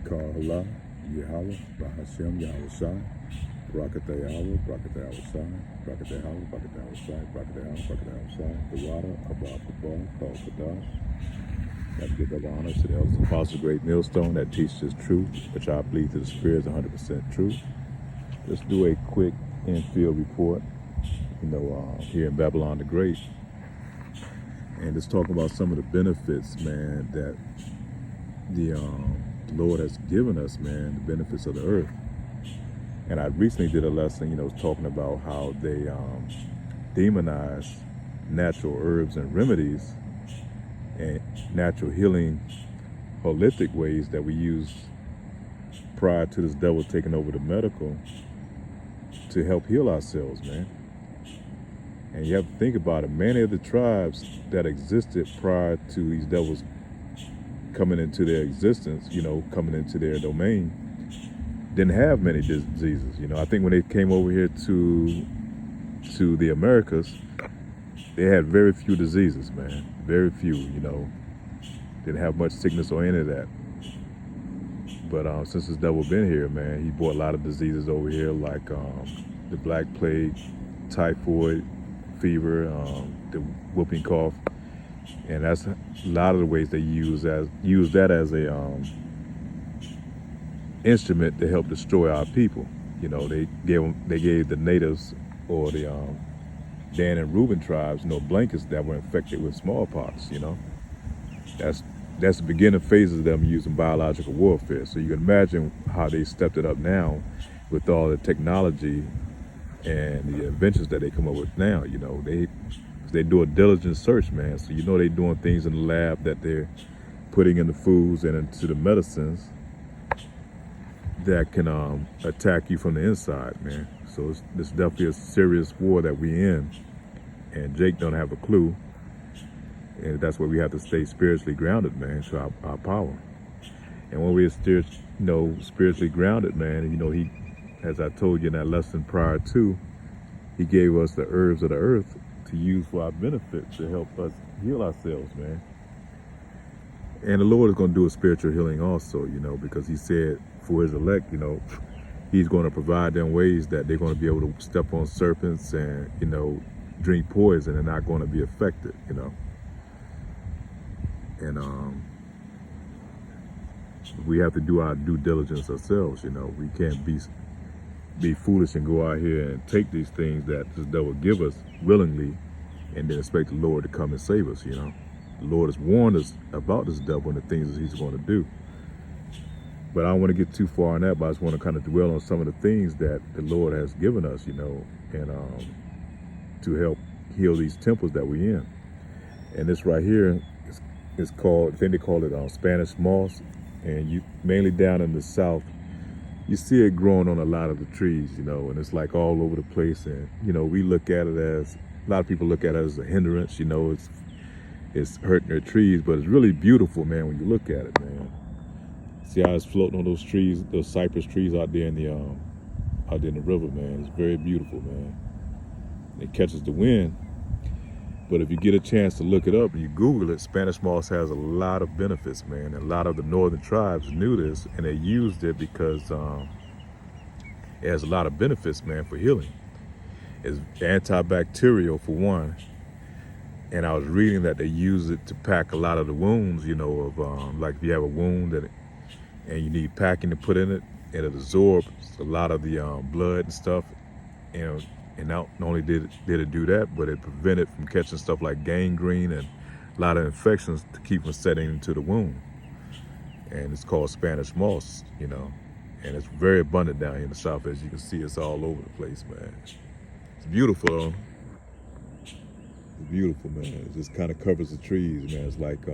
Kahala, Yehala, Bahashem, Yahushai, Brakatayawa, Brakatayawashai, Brakatayahala, Brakatayawashai, Brakatayahala, Brakatayahushai, the water above the bar called Kadash. Got to give double honors to the elders and apostles of Great Millstone that teaches truth, which I believe to the Spirit is 100% truth. Let's do a quick infield report, here in Babylon the Great. And just talking about some of the benefits, man, that the Lord has given us, man, the benefits of the earth. And I recently did a lesson, talking about how they demonize natural herbs and remedies and natural healing, holistic ways that we use prior to this devil taking over the medical to help heal ourselves, man. And you have to think about it. Many of the tribes that existed prior to these devils coming into their existence, coming into their domain, didn't have many diseases. I think when they came over here to the Americas, they had very few diseases, man. Very few, Didn't have much sickness or any of that. But since this devil been here, man, he brought a lot of diseases over here, like the Black Plague, typhoid, fever, the whooping cough. And that's a lot of the ways they use that as a instrument to help destroy our people. They gave the natives or the Dan and Reuben tribes, blankets that were infected with smallpox. That's the beginning phases of them using biological warfare. So you can imagine how they stepped it up now with all the technology and the inventions that they come up with now. They do a diligent search, man. So they're doing things in the lab that they're putting in the foods and into the medicines that can attack you from the inside, man. So it's definitely a serious war that we in, and Jake don't have a clue. And that's why we have to stay spiritually grounded, man, to our power. And when we're spiritually grounded, man, he, as I told you in that lesson prior to, he gave us the herbs of the earth to use for our benefit to help us heal ourselves, man. And the Lord is going to do a spiritual healing also, because he said for his elect, he's going to provide them ways that they're going to be able to step on serpents and, drink poison and not going to be affected, And we have to do our due diligence ourselves, We can't be foolish and go out here and take these things that this devil give us willingly and then expect the Lord to come and save us, The Lord has warned us about this devil and the things that he's going to do. But I don't want to get too far on that, but I just want to kind of dwell on some of the things that the Lord has given us, and to help heal these temples that we're in. And this right here is called, I think they call it Spanish moss, and mainly down in the south, you see it growing on a lot of the trees, and it's like all over the place. And, we look at it as, a lot of people look at it as a hindrance, it's hurting their trees, but it's really beautiful, man, when you look at it, man. See how it's floating on those trees, those cypress trees out there in the river, man. It's very beautiful, man. It catches the wind. But if you get a chance to look it up and you Google it, Spanish moss has a lot of benefits, man. And a lot of the northern tribes knew this, and they used it because it has a lot of benefits, man, for healing. It's antibacterial, for one. And I was reading that they use it to pack a lot of the wounds, like if you have a wound and you need packing to put in it, and it absorbs a lot of the blood and stuff. And not only did it do that, but it prevented from catching stuff like gangrene and a lot of infections to keep from setting into the wound. And it's called Spanish moss, and it's very abundant down here in the south. As you can see, it's all over the place, man. It's beautiful, though. It's beautiful, man. It just kind of covers the trees, man. It's like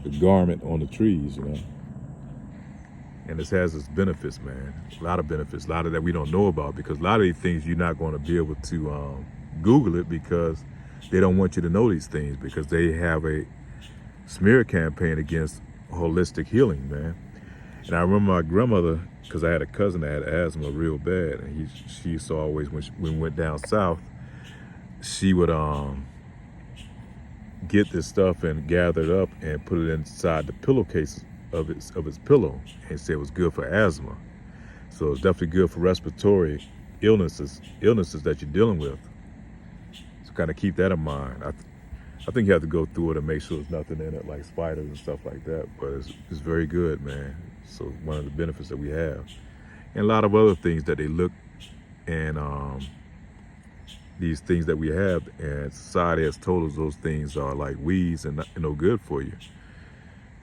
a garment on the trees, And this has its benefits, man. A lot of benefits, a lot of that we don't know about, because a lot of these things you're not going to be able to Google it, because they don't want you to know these things, because they have a smear campaign against holistic healing, man. And I remember my grandmother, because I had a cousin that had asthma real bad, and she used to always, when we went down south, she would get this stuff and gather it up and put it inside the pillowcases of its pillow, and said it was good for asthma. So it's definitely good for respiratory illnesses that you're dealing with. So kind of keep that in mind. I think you have to go through it and make sure there's nothing in it like spiders and stuff like that. But it's very good, man. So one of the benefits that we have, and a lot of other things that they look and these things that we have, and society has told us those things are like weeds and no good for you.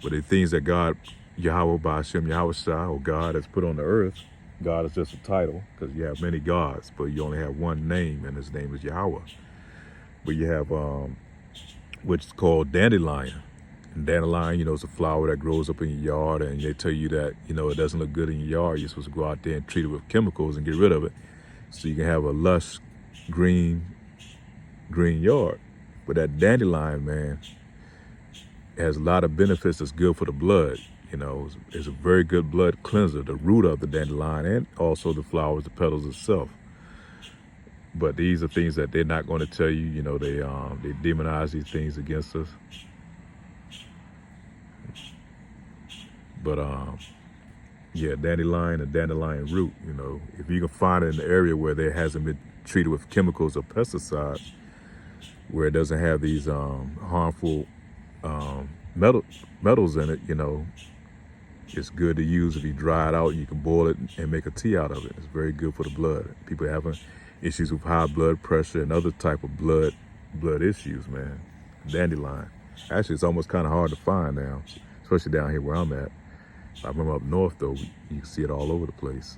But the things that God, Yahweh Ba'ashem, Yahweh Shai, or God has put on the earth. God is just a title, because you have many gods, but you only have one name, and his name is Yahweh. But you have which is called dandelion. And dandelion, is a flower that grows up in your yard, and they tell you that, it doesn't look good in your yard. You're supposed to go out there and treat it with chemicals and get rid of it, so you can have a lush green yard. But that dandelion, man, has a lot of benefits that's good for the blood. It's a very good blood cleanser, the root of the dandelion, and also the flowers, the petals itself. But these are things that they're not going to tell you. They demonize these things against us. But yeah, dandelion and dandelion root. If you can find it in the area where there hasn't been treated with chemicals or pesticides, where it doesn't have these harmful metals in it, it's good to use. If you dry it out, you can boil it and make a tea out of it. It's very good for the blood. People having issues with high blood pressure and other type of blood issues, man. Dandelion. Actually, it's almost kind of hard to find now, especially down here where I'm at. I remember up north, though, you can see it all over the place.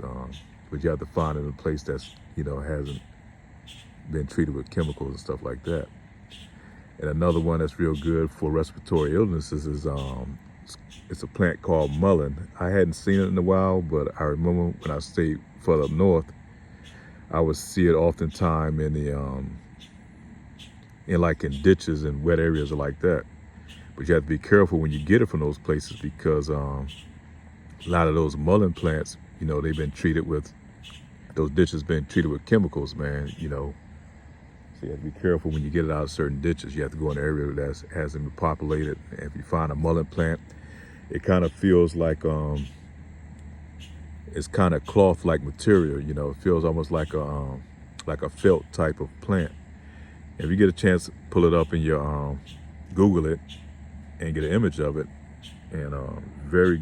But you have to find it in a place that's, hasn't been treated with chemicals and stuff like that. And another one that's real good for respiratory illnesses is it's a plant called mullein. I hadn't seen it in a while, but I remember when I stayed further up north, I would see it oftentimes in the in ditches and wet areas like that. But you have to be careful when you get it from those places, because a lot of those mullein plants, they've been treated with, those ditches been treated with chemicals, man. So you have to be careful when you get it out of certain ditches. You have to go in an area that hasn't been populated. And if you find a mullein plant, it kind of feels like it's kind of cloth-like material. It feels almost like a felt type of plant. And if you get a chance, pull it up in your Google it and get an image of it. And very